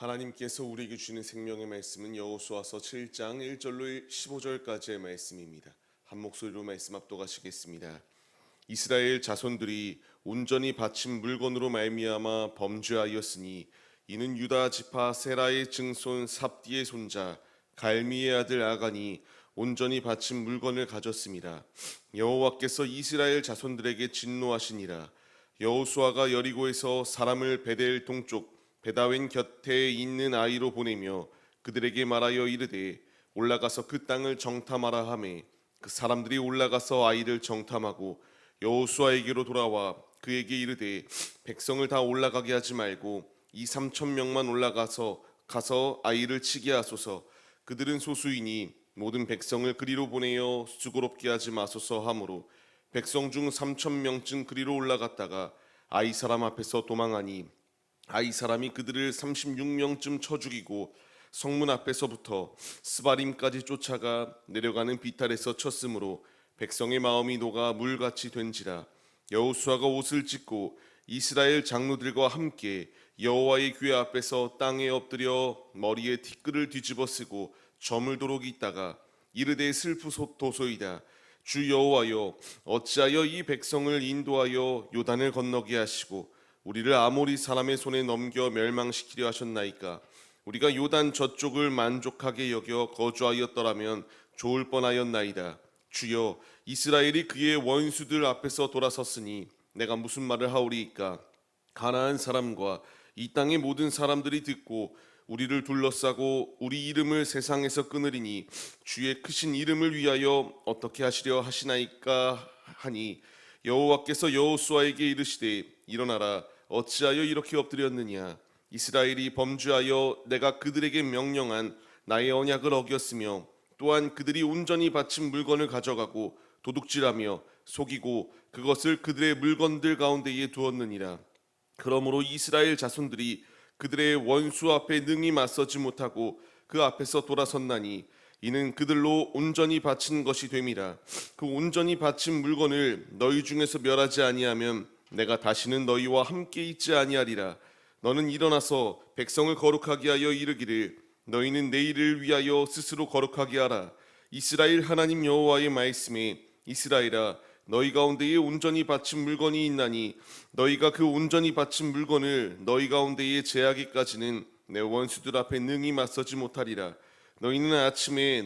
하나님께서 우리에게 주는 생명의 말씀은 여호수아서 7장 1절로 15절까지의 말씀입니다. 한 목소리로 말씀 압도하시겠습니다. 이스라엘 자손들이 온전히 바친 물건으로 말미암아 범죄하였으니 이는 유다 지파 세라의 증손 삽디의 손자 갈미의 아들 아간이 온전히 바친 물건을 가졌습니다. 여호와께서 이스라엘 자손들에게 진노하시니라. 여호수아가 여리고에서 사람을 베델 동쪽 베다웬 곁에 있는 아이로 보내며 그들에게 말하여 이르되 올라가서 그 땅을 정탐하라 하매 그 사람들이 올라가서 아이를 정탐하고 여호수아에게로 돌아와 그에게 이르되 백성을 다 올라가게 하지 말고 2-3천 명만 올라가서 아이를 치게 하소서. 그들은 소수이니 모든 백성을 그리로 보내어 수고롭게 하지 마소서 하므로 백성 중 3천 명쯤 그리로 올라갔다가 아이 사람 앞에서 도망하니 아이 사람이 그들을 36명쯤 쳐 죽이고 성문 앞에서부터 스바림까지 쫓아가 내려가는 비탈에서 쳤으므로 백성의 마음이 녹아 물같이 된지라. 여호수아가 옷을 찢고 이스라엘 장로들과 함께 여호와의 궤 앞에서 땅에 엎드려 머리에 티끌을 뒤집어 쓰고 저물도록 있다가 이르되 슬프도소이다. 주 여호와여, 어찌하여 이 백성을 인도하여 요단을 건너게 하시고 우리를 아모리 사람의 손에 넘겨 멸망시키려 하셨나이까. 우리가 요단 저쪽을 만족하게 여겨 거주하였더라면 좋을 뻔하였나이다. 주여, 이스라엘이 그의 원수들 앞에서 돌아섰으니 내가 무슨 말을 하오리이까. 가나안 사람과 이 땅의 모든 사람들이 듣고 우리를 둘러싸고 우리 이름을 세상에서 끊으리니 주의 크신 이름을 위하여 어떻게 하시려 하시나이까 하니 여호와께서 여호수아에게 이르시되 일어나라. 어찌하여 이렇게 엎드렸느냐. 이스라엘이 범죄하여 내가 그들에게 명령한 나의 언약을 어겼으며 또한 그들이 온전히 바친 물건을 가져가고 도둑질하며 속이고 그것을 그들의 물건들 가운데에 두었느니라. 그러므로 이스라엘 자손들이 그들의 원수 앞에 능히 맞서지 못하고 그 앞에서 돌아섰나니 이는 그들로 온전히 바친 것이 됨이라. 그 온전히 바친 물건을 너희 중에서 멸하지 아니하면 내가 다시는 너희와 함께 있지 아니하리라. 너는 일어나서 백성을 거룩하게 하여 이르기를 너희는 내일을 위하여 스스로 거룩하게 하라. 이스라엘 하나님 여호와의 말씀에 이스라엘아, 너희 가운데에 온전히 바친 물건이 있나니 너희가 그 온전히 바친 물건을 너희 가운데에 제하기까지는 내 원수들 앞에 능히 맞서지 못하리라. 너희는 아침에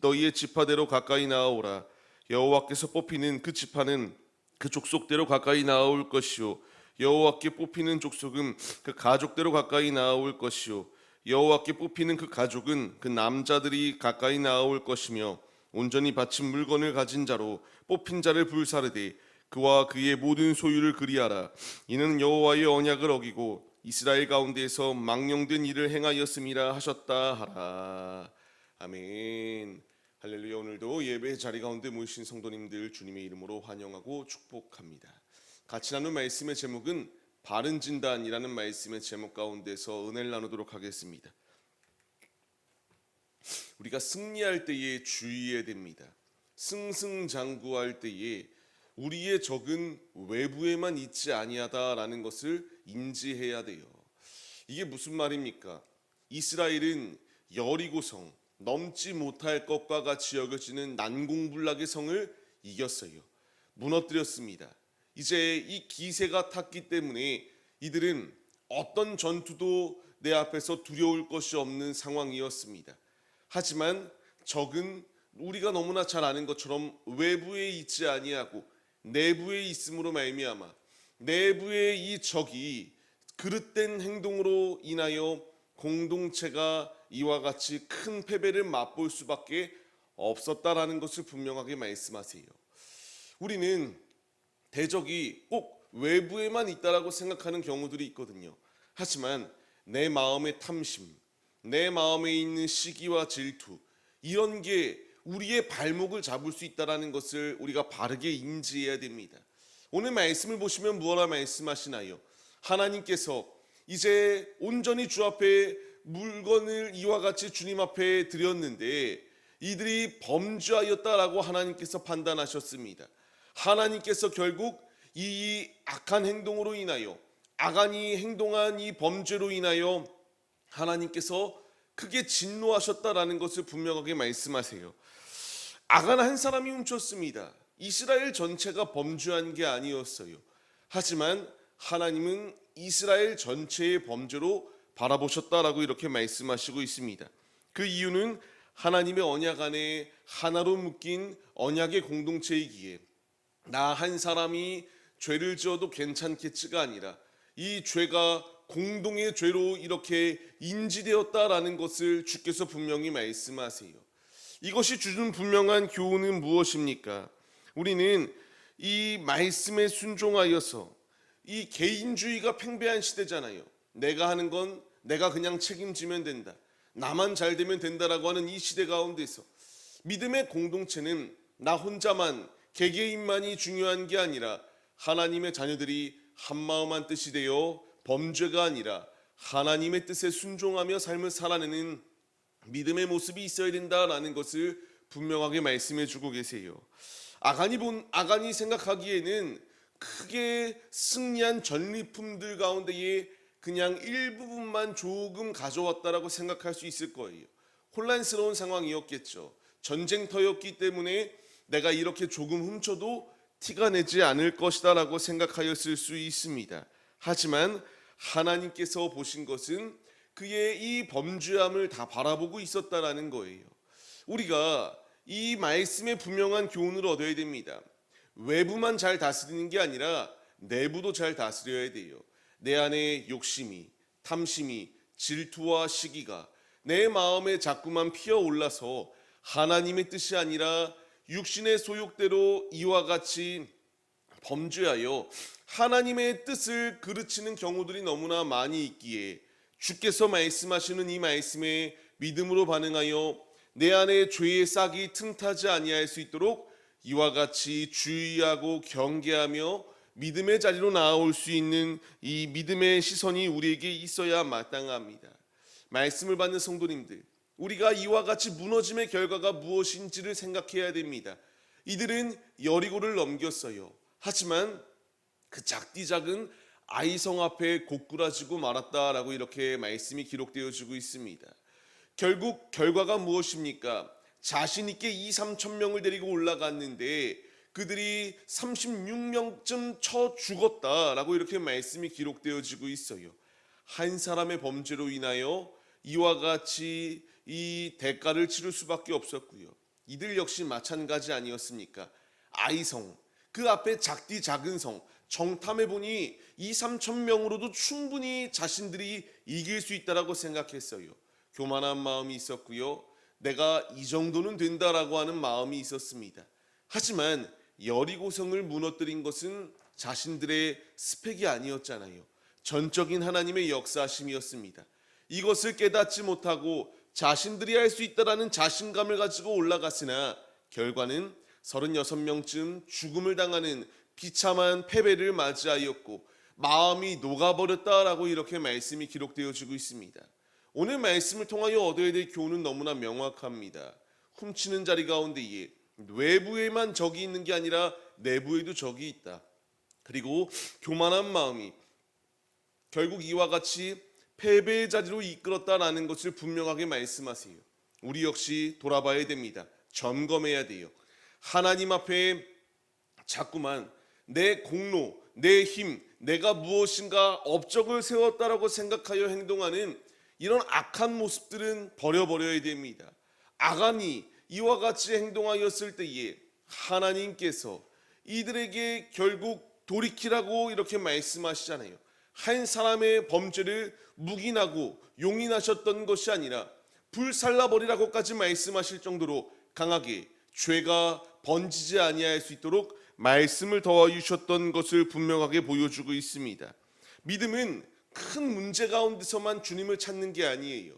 너희의 지파대로 가까이 나아오라. 여호와께서 뽑히는 그 지파는 그 족속대로 가까이 나아올 것이요 여호와께 뽑히는 족속은 그 가족대로 가까이 나아올 것이요 여호와께 뽑히는 그 가족은 그 남자들이 가까이 나아올 것이며 온전히 바친 물건을 가진 자로 뽑힌 자를 불사르되 그와 그의 모든 소유를 그리하라. 이는 여호와의 언약을 어기고 이스라엘 가운데에서 망령된 일을 행하였음이라 하셨다 하라. 아멘. 할렐루야. 오늘도 예배 자리 가운데 모이신 성도님들 주님의 이름으로 환영하고 축복합니다. 같이 나눈 말씀의 제목은 바른 진단이라는 말씀의 제목 가운데서 은혜를 나누도록 하겠습니다. 우리가 승리할 때에 주의해야 됩니다. 승승장구할 때에 우리의 적은 외부에만 있지 아니하다라는 것을 인지해야 돼요. 이게 무슨 말입니까? 이스라엘은 여리고성, 넘지 못할 것과 같이 여겨지는 난공불락의 성을 이겼어요. 무너뜨렸습니다. 이제 이 기세가 탔기 때문에 이들은 어떤 전투도 내 앞에서 두려울 것이 없는 상황이었습니다. 하지만 적은 우리가 너무나 잘 아는 것처럼 외부에 있지 아니하고 내부에 있음으로 말미암아 내부의 이 적이 그릇된 행동으로 인하여 공동체가 이와 같이 큰 패배를 맛볼 수밖에 없었다라는 것을 분명하게 말씀하세요. 우리는 대적이 꼭 외부에만 있다라고 생각하는 경우들이 있거든요. 하지만 내 마음의 탐심, 내 마음에 있는 시기와 질투, 이런 게 우리의 발목을 잡을 수 있다는 것을 우리가 바르게 인지해야 됩니다. 오늘 말씀을 보시면 무엇라 말씀하시나요? 하나님께서 이제 온전히 주 앞에 물건을 이와 같이 주님 앞에 드렸는데 이들이 범죄하였다라고 하나님께서 판단하셨습니다. 하나님께서 결국 이 악한 행동으로 인하여 아간이 행동한 이 범죄로 인하여 하나님께서 크게 진노하셨다라는 것을 분명하게 말씀하세요. 아간 한 사람이 훔쳤습니다. 이스라엘 전체가 범죄한 게 아니었어요. 하지만 하나님은 이스라엘 전체의 범죄로 바라보셨다라고 이렇게 말씀하시고 있습니다. 그 이유는 하나님의 언약 안에 하나로 묶인 언약의 공동체이기에 나 한 사람이 죄를 지어도 괜찮겠지가 아니라 이 죄가 공동의 죄로 이렇게 인지되었다라는 것을 주께서 분명히 말씀하세요. 이것이 주는 분명한 교훈은 무엇입니까? 우리는 이 말씀에 순종하여서 이 개인주의가 팽배한 시대잖아요. 내가 하는 건 내가 그냥 책임지면 된다. 나만 잘 되면 된다라고 하는 이 시대 가운데서 믿음의 공동체는 나 혼자만 개개인만이 중요한 게 아니라 하나님의 자녀들이 한마음 한뜻이 되어 범죄가 아니라 하나님의 뜻에 순종하며 삶을 살아내는 믿음의 모습이 있어야 된다라는 것을 분명하게 말씀해 주고 계세요. 아간이 생각하기에는 크게 승리한 전리품들 가운데에 그냥 일부분만 조금 가져왔다라고 생각할 수 있을 거예요. 혼란스러운 상황이었겠죠. 전쟁터였기 때문에 내가 이렇게 조금 훔쳐도 티가 내지 않을 것이다라고 생각하였을 수 있습니다. 하지만 하나님께서 보신 것은 그의 이 범죄함을 다 바라보고 있었다라는 거예요. 우리가 이 말씀의 분명한 교훈을 얻어야 됩니다. 외부만 잘 다스리는 게 아니라 내부도 잘 다스려야 돼요. 내 안에 욕심이, 탐심이, 질투와 시기가 내 마음에 자꾸만 피어올라서 하나님의 뜻이 아니라 육신의 소욕대로 이와 같이 범죄하여 하나님의 뜻을 그르치는 경우들이 너무나 많이 있기에 주께서 말씀하시는 이 말씀에 믿음으로 반응하여 내 안에 죄의 싹이 틈타지 아니할 수 있도록 이와 같이 주의하고 경계하며 믿음의 자리로 나아올 수 있는 이 믿음의 시선이 우리에게 있어야 마땅합니다. 말씀을 받는 성도님들, 우리가 이와 같이 무너짐의 결과가 무엇인지를 생각해야 됩니다. 이들은 여리고를 넘겼어요. 하지만 그 작디 작은 아이성 앞에 고꾸라지고 말았다라고 이렇게 말씀이 기록되어지고 있습니다. 결국 결과가 무엇입니까? 자신 있게 2-3천 명을 데리고 올라갔는데 그들이 36명쯤 쳐 죽었다라고 이렇게 말씀이 기록되어지고 있어요. 한 사람의 범죄로 인하여 이와 같이 이 대가를 치를 수밖에 없었고요. 이들 역시 마찬가지 아니었습니까? 아이성, 그 앞에 작디 작은 성, 정탐해 보니 2-3천 명으로도 충분히 자신들이 이길 수 있다라고 생각했어요. 교만한 마음이 있었고요. 내가 이 정도는 된다라고 하는 마음이 있었습니다. 하지만 여리고성을 무너뜨린 것은 자신들의 스펙이 아니었잖아요. 전적인 하나님의 역사심이었습니다. 이것을 깨닫지 못하고 자신들이 할 수 있다라는 자신감을 가지고 올라갔으나 결과는 36명쯤 죽음을 당하는 비참한 패배를 맞이하였고 마음이 녹아버렸다라고 이렇게 말씀이 기록되어지고 있습니다. 오늘 말씀을 통하여 얻어야 될 교훈은 너무나 명확합니다. 훔치는 자리 가운데에 외부에만 적이 있는 게 아니라 내부에도 적이 있다. 그리고 교만한 마음이 결국 이와 같이 패배의 자리로 이끌었다라는 것을 분명하게 말씀하세요. 우리 역시 돌아봐야 됩니다. 점검해야 돼요. 하나님 앞에 자꾸만 내 공로, 내 힘, 내가 무엇인가 업적을 세웠다라고 생각하여 행동하는 이런 악한 모습들은 버려버려야 됩니다. 아간이 이와 같이 행동하였을 때에 하나님께서 이들에게 결국 돌이키라고 이렇게 말씀하시잖아요. 한 사람의 범죄를 묵인하고 용인하셨던 것이 아니라 불살라버리라고까지 말씀하실 정도로 강하게 죄가 번지지 아니할 수 있도록 말씀을 더하 주셨던 것을 분명하게 보여주고 있습니다. 믿음은 큰 문제 가운데서만 주님을 찾는 게 아니에요.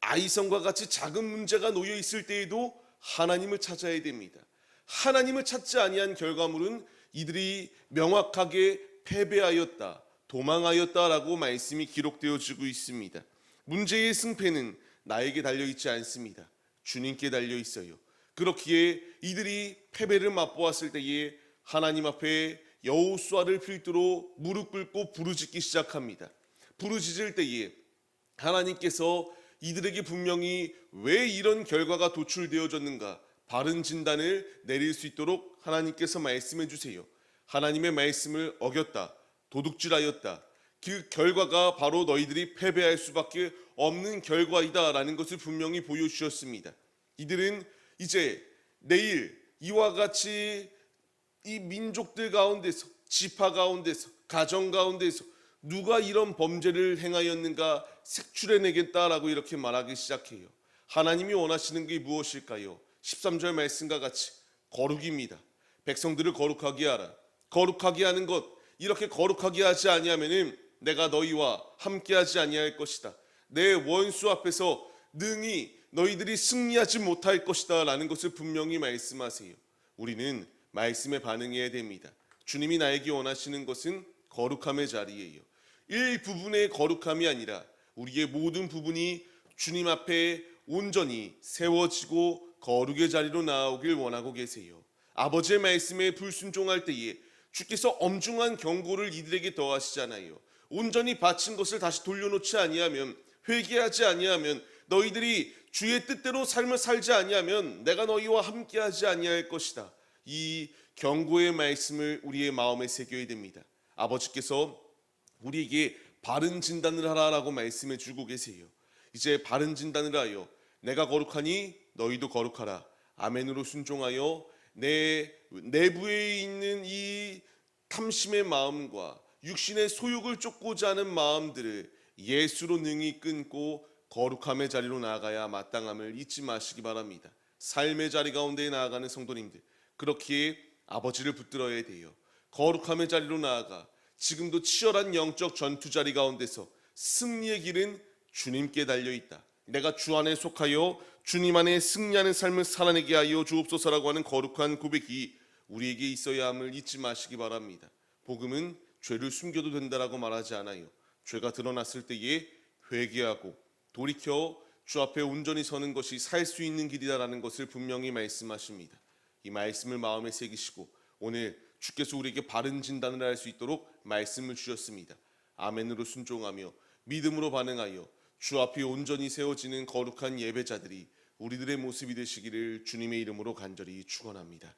아이성과 같이 작은 문제가 놓여 있을 때에도 하나님을 찾아야 됩니다. 하나님을 찾지 아니한 결과물은 이들이 명확하게 패배하였다, 도망하였다라고 말씀이 기록되어지고 있습니다. 문제의 승패는 나에게 달려있지 않습니다. 주님께 달려있어요. 그렇기에 이들이 패배를 맛보았을 때에 하나님 앞에 여호수아를 필두로 무릎 꿇고 부르짖기 시작합니다. 부르짖을 때에 하나님께서 이들에게 분명히 왜 이런 결과가 도출되어졌는가 바른 진단을 내릴 수 있도록 하나님께서 말씀해 주세요. 하나님의 말씀을 어겼다, 도둑질하였다. 그 결과가 바로 너희들이 패배할 수밖에 없는 결과이다라는 것을 분명히 보여주셨습니다. 이들은 이제 내일 이와 같이 이 민족들 가운데서, 지파 가운데서, 가정 가운데서 누가 이런 범죄를 행하였는가 색출해내겠다라고 이렇게 말하기 시작해요. 하나님이 원하시는 게 무엇일까요? 13절 말씀과 같이 거룩입니다. 백성들을 거룩하게 하라. 거룩하게 하는 것, 이렇게 거룩하게 하지 아니하면은 내가 너희와 함께하지 아니할 것이다. 내 원수 앞에서 능히 너희들이 승리하지 못할 것이다 라는 것을 분명히 말씀하세요. 우리는 말씀에 반응해야 됩니다. 주님이 나에게 원하시는 것은 거룩함의 자리예요. 일부분의 거룩함이 아니라 우리의 모든 부분이 주님 앞에 온전히 세워지고 거룩의 자리로 나오길 원하고 계세요. 아버지의 말씀에 불순종할 때에 주께서 엄중한 경고를 이들에게 더하시잖아요. 온전히 바친 것을 다시 돌려놓지 아니하면, 회개하지 아니하면, 너희들이 주의 뜻대로 삶을 살지 아니하면 내가 너희와 함께하지 아니할 것이다. 이 경고의 말씀을 우리의 마음에 새겨야 됩니다. 아버지께서 우리에게 바른 진단을 하라라고 말씀해 주고 계세요. 이제 바른 진단을 하여 내가 거룩하니 너희도 거룩하라. 아멘으로 순종하여 내 내부에 있는 이 탐심의 마음과 육신의 소욕을 쫓고자 하는 마음들을 예수로 능히 끊고 거룩함의 자리로 나아가야 마땅함을 잊지 마시기 바랍니다. 삶의 자리 가운데 나아가는 성도님들, 그렇기에 아버지를 붙들어야 돼요. 거룩함의 자리로 나아가 지금도 치열한 영적 전투 자리 가운데서 승리의 길은 주님께 달려있다. 내가 주 안에 속하여 주님 안에 승리하는 삶을 살아내게 하여 주옵소서라고 하는 거룩한 고백이 우리에게 있어야 함을 잊지 마시기 바랍니다. 복음은 죄를 숨겨도 된다라고 말하지 않아요. 죄가 드러났을 때에 회개하고 돌이켜 주 앞에 온전히 서는 것이 살 수 있는 길이다라는 것을 분명히 말씀하십니다. 이 말씀을 마음에 새기시고 오늘 주께서 우리에게 바른 진단을 할 수 있도록 말씀을 주셨습니다. 아멘으로 순종하며 믿음으로 반응하여 주 앞에 온전히 세워지는 거룩한 예배자들이 우리들의 모습이 되시기를 주님의 이름으로 간절히 축원합니다.